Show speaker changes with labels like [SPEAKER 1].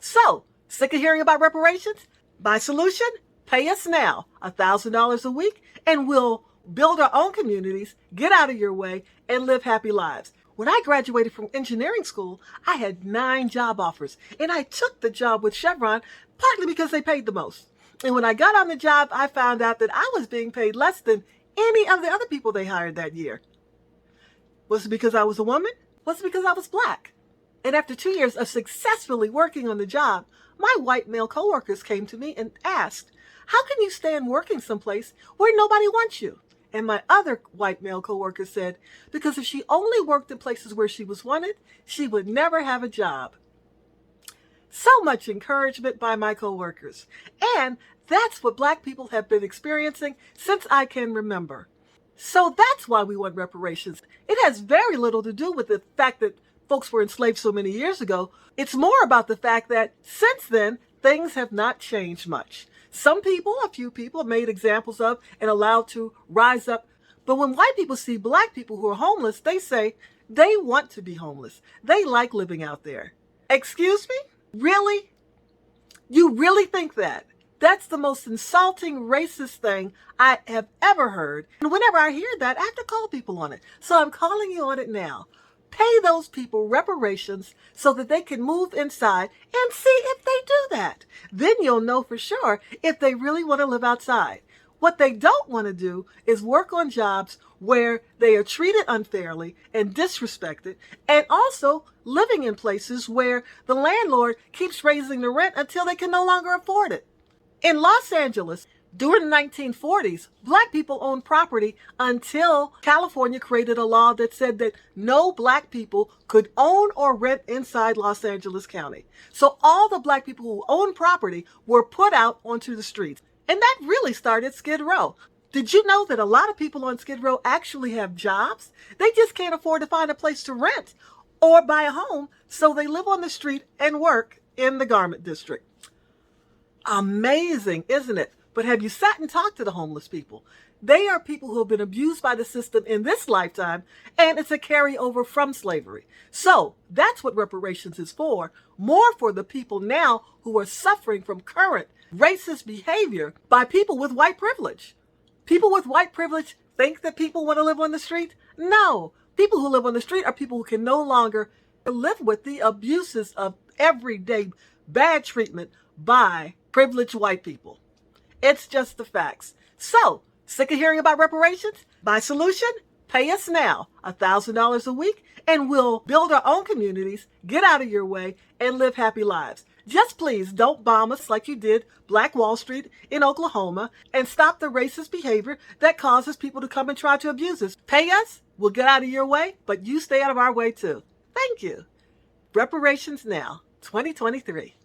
[SPEAKER 1] So, sick of hearing about reparations? My solution? Pay us now, $1,000 a week, and we'll build our own communities, get out of your way, and live happy lives. When I graduated from engineering school, I had 9 job offers, and I took the job with Chevron partly because they paid the most. And when I got on the job, I found out that I was being paid less than any of the other people they hired that year. Was it because I was a woman? Was it because I was black? And after 2 years of successfully working on the job, my white male coworkers came to me and asked, "How can you stand working someplace where nobody wants you?" And my other white male coworker said, "Because if she only worked in places where she was wanted, she would never have a job." So much encouragement by my coworkers. And that's what black people have been experiencing since I can remember. So that's why we want reparations. It has very little to do with the fact that folks were enslaved so many years ago. It's more about the fact that since then, things have not changed much. Some people, a few people, are made examples of and allowed to rise up. But when white people see black people who are homeless, they say they want to be homeless. They like living out there. Excuse me? Really? You really think that? That's the most insulting, racist thing I have ever heard. And whenever I hear that, I have to call people on it. So I'm calling you on it now. Pay those people reparations so that they can move inside and see if they do that. Then you'll know for sure if they really want to live outside. What they don't want to do is work on jobs where they are treated unfairly and disrespected, and also living in places where the landlord keeps raising the rent until they can no longer afford it. In Los Angeles, during the 1940s, black people owned property until California created a law that said that no black people could own or rent inside Los Angeles County. So all the black people who owned property were put out onto the streets. And that really started Skid Row. Did you know that a lot of people on Skid Row actually have jobs? They just can't afford to find a place to rent or buy a home, so they live on the street and work in the garment district. Amazing, isn't it? But have you sat and talked to the homeless people? They are people who have been abused by the system in this lifetime, and it's a carryover from slavery. So that's what reparations is for, more for the people now who are suffering from current racist behavior by people with white privilege. People with white privilege think that people want to live on the street? No. People who live on the street are people who can no longer live with the abuses of everyday bad treatment by privileged white people. It's just the facts. So, sick of hearing about reparations? My solution? Pay us now, $1,000 a week, and we'll build our own communities, get out of your way, and live happy lives. Just please don't bomb us like you did Black Wall Street in Oklahoma, and stop the racist behavior that causes people to come and try to abuse us. Pay us, we'll get out of your way, but you stay out of our way too. Thank you. Reparations Now, 2023.